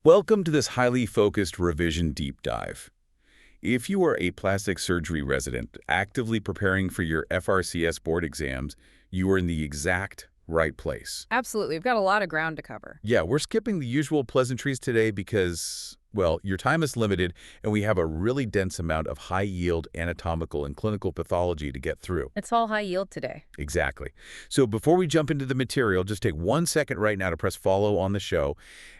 Welcome to this highly focused revision deep dive. If you are a plastic surgery resident actively preparing for your FRCS board exams, you are in the exact right place. Absolutely. We've got a lot of ground to cover. Yeah, we're skipping the usual pleasantries today because, well, your time is limited and we have a really dense amount of high-yield anatomical and clinical pathology to get through. It's all high yield today. Exactly. So before we jump into the material, just take 1 second right now to press follow on the show.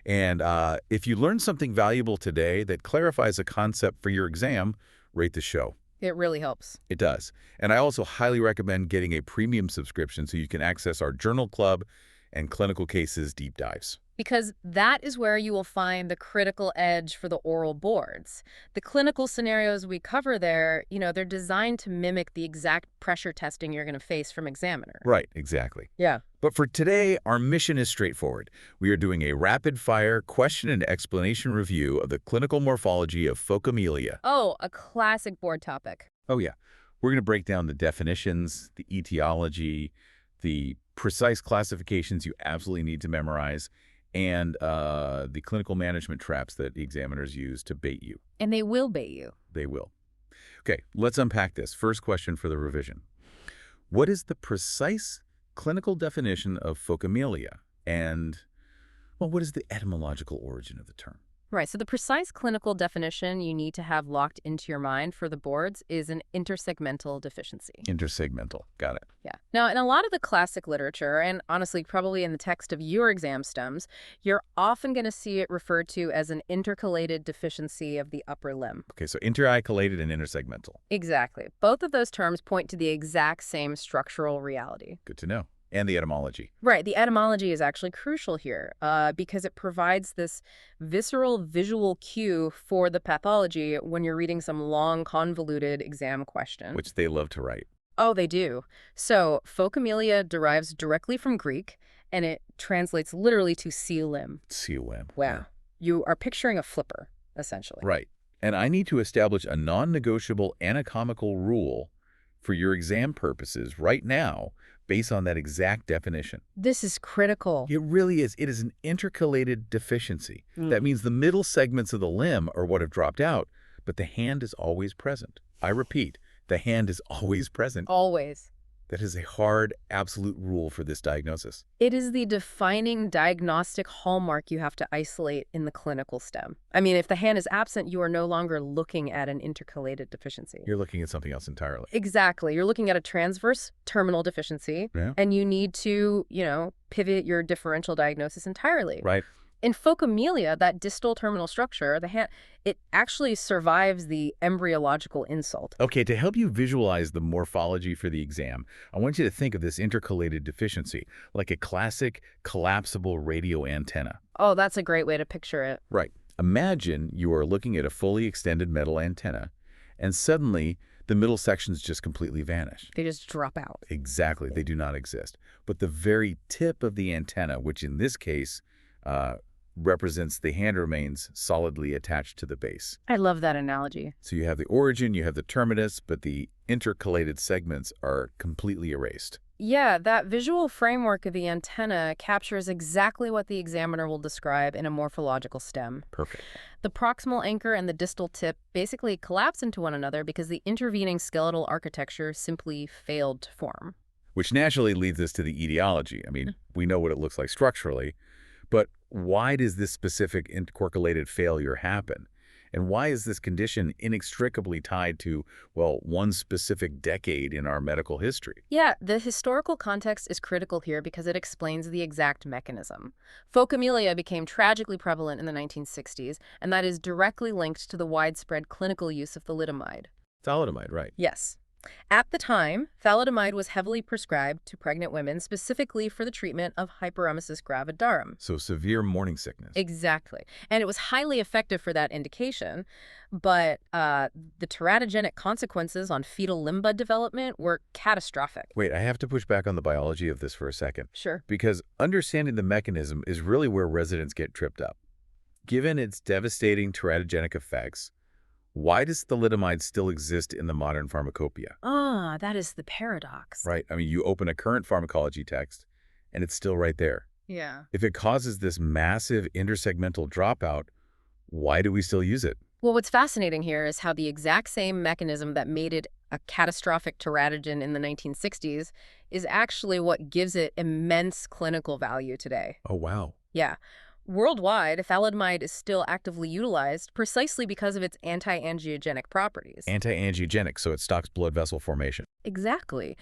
And if you learned something valuable today that clarifies a concept for your exam, rate the show. It really helps. It does. And I also highly recommend getting a premium subscription so you can access our journal club and clinical cases deep dives. Because that is where you will find the critical edge for the oral boards. The clinical scenarios we cover there, they're designed to mimic the exact pressure testing you're going to face from examiner. Right, exactly. Yeah. But for today, our mission is straightforward. We are doing a rapid-fire question and explanation review of the clinical morphology of phocomelia. Oh, a classic board topic. Oh, yeah. We're going to break down the definitions, the etiology, the precise classifications you absolutely need to memorize, and the clinical management traps that examiners use to bait you. And they will bait you. They will. Okay, let's unpack this. First question for the revision. What is the precise clinical definition of phocomelia? And, well, what is the etymological origin of the term? Right. So the precise clinical definition you need to have locked into your mind for the boards is an intersegmental deficiency. Intersegmental. Got it. Yeah. Now, in a lot of the classic literature, and honestly, probably in the text of your exam stems, you're often going to see it referred to as an intercalated deficiency of the upper limb. Okay, so intericalated and intersegmental. Exactly. Both of those terms point to the exact same structural reality. Good to know. And the etymology. Right. The etymology is actually crucial here because it provides this visceral visual cue for the pathology when you're reading some long, convoluted exam question. Which they love to write. Oh, they do. So phocomelia derives directly from Greek, and it translates literally to seal limb. Seal limb. Wow. Yeah. You are picturing a flipper, essentially. Right. And I need to establish a non-negotiable anatomical rule for your exam purposes right now based on that exact definition. This is critical. It really is. It is an intercalated deficiency. That means the middle segments of the limb are what have dropped out, but the hand is always present. I repeat, the hand is always present. Always. That is a hard, absolute rule for this diagnosis. It is the defining diagnostic hallmark you have to isolate in the clinical stem. I mean, if the hand is absent, you are no longer looking at an intercalated deficiency. You're looking at something else entirely. Exactly. You're looking at a transverse terminal deficiency, and you need to, pivot your differential diagnosis entirely. Right. In phocomelia, that distal terminal structure, the hand, it actually survives the embryological insult. Okay, to help you visualize the morphology for the exam, I want you to think of this intercalated deficiency like a classic collapsible radio antenna. Oh, that's a great way to picture it. Right. Imagine you are looking at a fully extended metal antenna, and suddenly the middle sections just completely vanish. They just drop out. Exactly. They do not exist. But the very tip of the antenna, which in this case represents the hand remains solidly attached to the base. I love that analogy. So you have the origin, you have the terminus, but the intercalated segments are completely erased. Yeah, that visual framework of the antenna captures exactly what the examiner will describe in a morphological stem. Perfect. The proximal anchor and the distal tip basically collapse into one another because the intervening skeletal architecture simply failed to form. Which naturally leads us to the etiology. I mean, we know what it looks like structurally, but why does this specific intercalated failure happen? And why is this condition inextricably tied to, well, one specific decade in our medical history? Yeah, the historical context is critical here because it explains the exact mechanism. Phocomelia became tragically prevalent in the 1960s, and that is directly linked to the widespread clinical use of thalidomide. Thalidomide, right. Yes. At the time, thalidomide was heavily prescribed to pregnant women specifically for the treatment of hyperemesis gravidarum. So severe morning sickness. Exactly. And it was highly effective for that indication, but the teratogenic consequences on fetal limb bud development were catastrophic. Wait, I have to push back on the biology of this for a second. Sure. Because understanding the mechanism is really where residents get tripped up. Given its devastating teratogenic effects, why does thalidomide still exist in the modern pharmacopoeia? Ah, that is the paradox. Right. I mean, you open a current pharmacology text, and it's still right there. Yeah. If it causes this massive intersegmental dropout, Why do we still use it? Well, what's fascinating here is how the exact same mechanism that made it a catastrophic teratogen in the 1960s is actually what gives it immense clinical value today. Oh, wow. Yeah. Worldwide, thalidomide is still actively utilized precisely because of its anti-angiogenic properties. Anti-angiogenic, so it stops blood vessel formation. Exactly.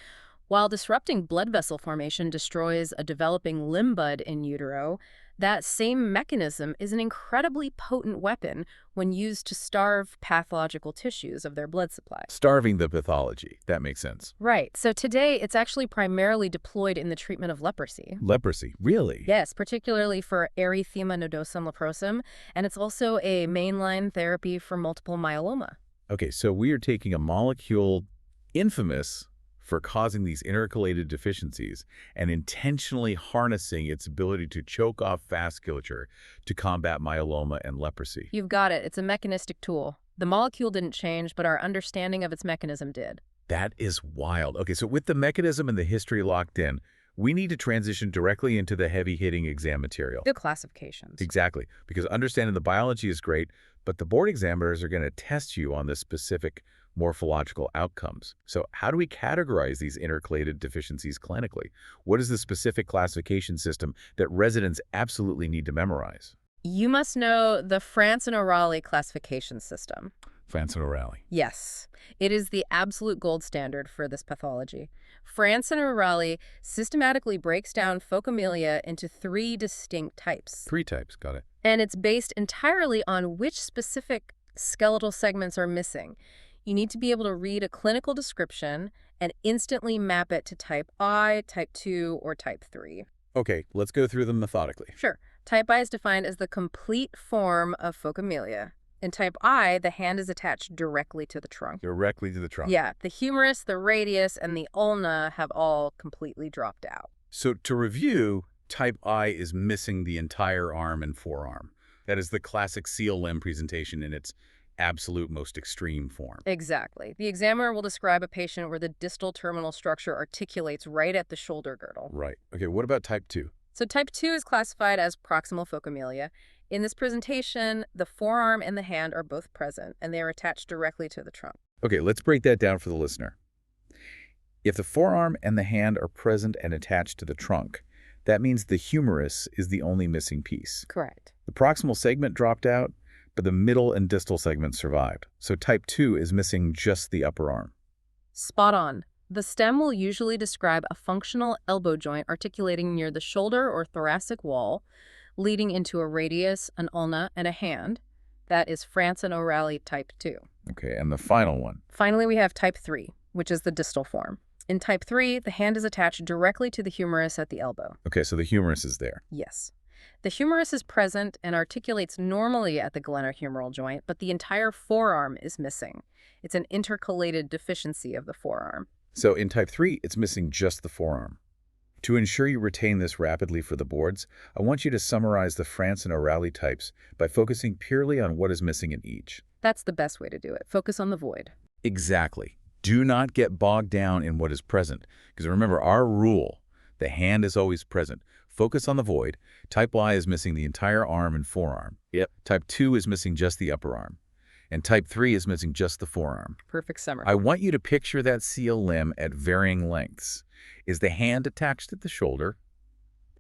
While disrupting blood vessel formation destroys a developing limb bud in utero, that same mechanism is an incredibly potent weapon when used to starve pathological tissues of their blood supply. Starving the pathology. That makes sense. Right. So today, it's actually primarily deployed in the treatment of leprosy. Leprosy. Really? Yes, particularly for erythema nodosum leprosum, and it's also a mainline therapy for multiple myeloma. Okay, so we are taking a molecule infamous for causing these intercalated deficiencies and intentionally harnessing its ability to choke off vasculature to combat myeloma and leprosy. You've got it. It's a mechanistic tool. The molecule didn't change, but our understanding of its mechanism did. That is wild. Okay, so with the mechanism and the history locked in, we need to transition directly into the heavy-hitting exam material. The classifications. Exactly, because understanding the biology is great, but the board examiners are going to test you on the specific morphological outcomes. So how do we categorize these intercalated deficiencies clinically? What is the specific classification system that residents absolutely need to memorize? You must know the France and O'Reilly classification system. France and O'Reilly. Yes, it is the absolute gold standard for this pathology. France and O'Reilly systematically breaks down phocomelia into 3 distinct types. 3 types, got it. And it's based entirely on which specific skeletal segments are missing. You need to be able to read a clinical description and instantly map it to type I, type 2, or type 3. Okay, let's go through them methodically. Sure. Type I is defined as the complete form of phocomelia. In type I, the hand is attached directly to the trunk. Directly to the trunk. Yeah, the humerus, the radius, and the ulna have all completely dropped out. So to review, type I is missing the entire arm and forearm. That is the classic seal limb presentation in its absolute most extreme form. Exactly. The examiner will describe a patient where the distal terminal structure articulates right at the shoulder girdle. Right. Okay, what about type 2? So type 2 is classified as proximal phocomelia. In this presentation, the forearm and the hand are both present, and they are attached directly to the trunk. Okay, let's break that down for the listener. If the forearm and the hand are present and attached to the trunk, that means the humerus is the only missing piece. Correct. The proximal segment dropped out, but the middle and distal segments survived. So type 2 is missing just the upper arm. Spot on. The stem will usually describe a functional elbow joint articulating near the shoulder or thoracic wall, leading into a radius, an ulna, and a hand. That is France and O'Reilly type 2. Okay, and the final one. Finally, we have type 3, which is the distal form. In type 3, the hand is attached directly to the humerus at the elbow. Okay, so the humerus is there. Yes. The humerus is present and articulates normally at the glenohumeral joint, but the entire forearm is missing. It's an intercalated deficiency of the forearm. So in type 3, it's missing just the forearm. To ensure you retain this rapidly for the boards, I want you to summarize the France and O'Reilly types by focusing purely on what is missing in each. That's the best way to do it. Focus on the void. Exactly. Do not get bogged down in what is present, because remember our rule, the hand is always present. Focus on the void. Type Y is missing the entire arm and forearm. Yep. Type 2 is missing just the upper arm. And type 3 is missing just the forearm. Perfect summary. I want you to picture that seal limb at varying lengths. Is the hand attached to the shoulder?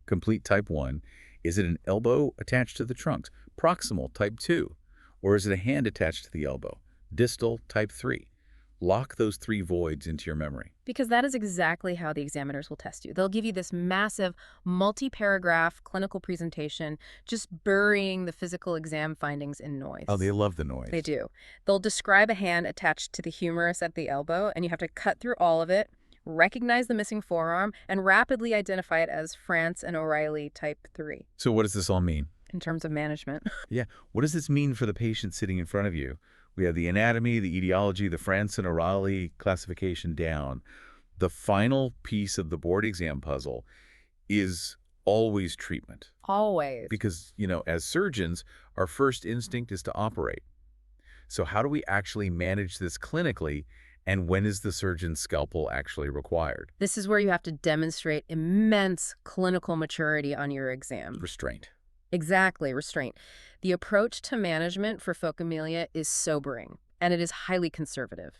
Complete type 1. Is it an elbow attached to the trunk? Proximal type 2. Or is it a hand attached to the elbow? Distal type 3. Lock those 3 voids into your memory. Because that is exactly how the examiners will test you. They'll give you this massive, multi-paragraph clinical presentation, just burying the physical exam findings in noise. Oh, they love the noise. They do. They'll describe a hand attached to the humerus at the elbow, and you have to cut through all of it, recognize the missing forearm, and rapidly identify it as France and O'Reilly type 3. So what does this all mean? In terms of management. Yeah, what does this mean for the patient sitting in front of you? We have the anatomy, the etiology, the France and O'Reilly classification down. The final piece of the board exam puzzle is always treatment. Always. Because, as surgeons, our first instinct is to operate. So how do we actually manage this clinically, and when is the surgeon's scalpel actually required? This is where you have to demonstrate immense clinical maturity on your exam. Restraint. Exactly, restraint. The approach to management for phocomelia is sobering, and it is highly conservative.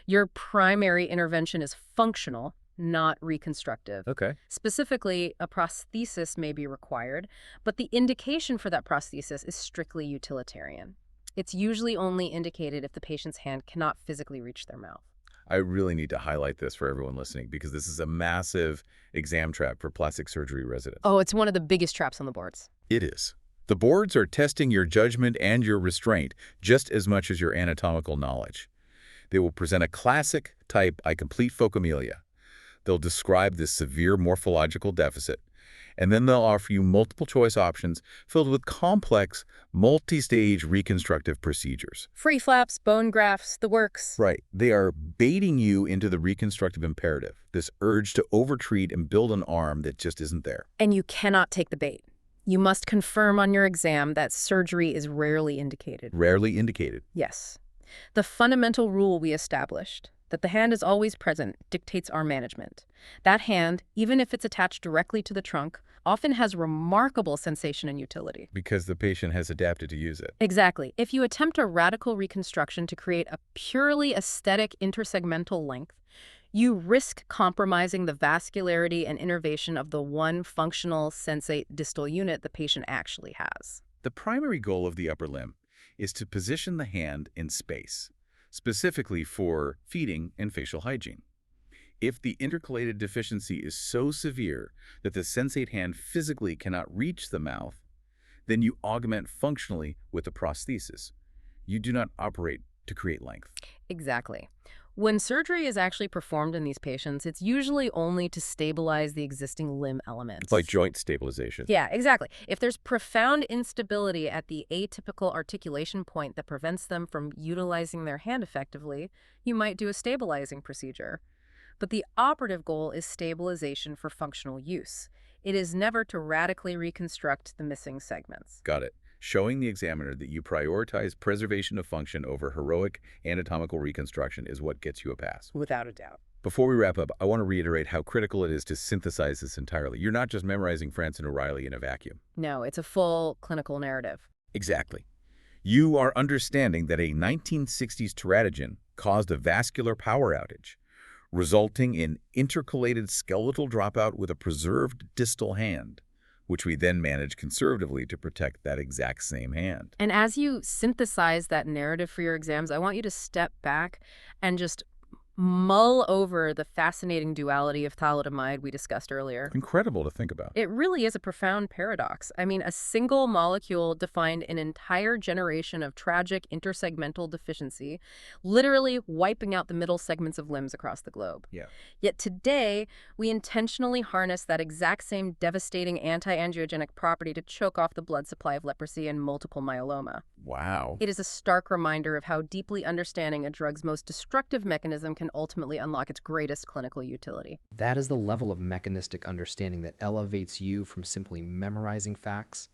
Your primary intervention is functional, not reconstructive. Okay. Specifically, a prosthesis may be required, but the indication for that prosthesis is strictly utilitarian. It's usually only indicated if the patient's hand cannot physically reach their mouth. I really need to highlight this for everyone listening because this is a massive exam trap for plastic surgery residents. Oh, it's one of the biggest traps on the boards. It is. The boards are testing your judgment and your restraint just as much as your anatomical knowledge. They will present a classic type I complete phocomelia. They'll describe this severe morphological deficit, and then they'll offer you multiple choice options filled with complex, multi-stage reconstructive procedures. Free flaps, bone grafts, the works. Right. They are baiting you into the reconstructive imperative, this urge to overtreat and build an arm that just isn't there. And you cannot take the bait. You must confirm on your exam that surgery is rarely indicated. Rarely indicated. Yes. The fundamental rule we established, that the hand is always present, dictates our management. That hand, even if it's attached directly to the trunk, often has remarkable sensation and utility. Because the patient has adapted to use it. Exactly. If you attempt a radical reconstruction to create a purely aesthetic intersegmental length, you risk compromising the vascularity and innervation of the one functional sensate distal unit the patient actually has. The primary goal of the upper limb is to position the hand in space, specifically for feeding and facial hygiene. If the intercalated deficiency is so severe that the sensate hand physically cannot reach the mouth, then you augment functionally with a prosthesis. You do not operate to create length. Exactly. When surgery is actually performed in these patients, it's usually only to stabilize the existing limb elements. Like joint stabilization. Yeah, exactly. If there's profound instability at the atypical articulation point that prevents them from utilizing their hand effectively, you might do a stabilizing procedure. But the operative goal is stabilization for functional use. It is never to radically reconstruct the missing segments. Got it. Showing the examiner that you prioritize preservation of function over heroic anatomical reconstruction is what gets you a pass. Without a doubt. Before we wrap up, I want to reiterate how critical it is to synthesize this entirely. You're not just memorizing France and O'Reilly in a vacuum. No, it's a full clinical narrative. Exactly. You are understanding that a 1960s teratogen caused a vascular power outage, resulting in intercalated skeletal dropout with a preserved distal hand, which we then manage conservatively to protect that exact same hand. And as you synthesize that narrative for your exams, I want you to step back and just mull over the fascinating duality of thalidomide we discussed earlier. Incredible to think about. It really is a profound paradox. I mean, a single molecule defined an entire generation of tragic intersegmental deficiency, literally wiping out the middle segments of limbs across the globe. Yeah. Yet today, we intentionally harness that exact same devastating anti-angiogenic property to choke off the blood supply of leprosy and multiple myeloma. Wow. It is a stark reminder of how deeply understanding a drug's most destructive mechanism can ultimately unlock its greatest clinical utility. That is the level of mechanistic understanding that elevates you from simply memorizing facts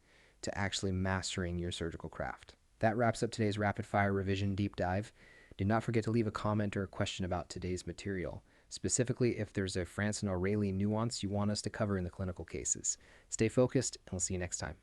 to actually mastering your surgical craft. That wraps up today's rapid fire revision deep dive. Do not forget to leave a comment or a question about today's material, specifically if there's a France and O'Reilly nuance you want us to cover in the clinical cases. Stay focused, and we'll see you next time.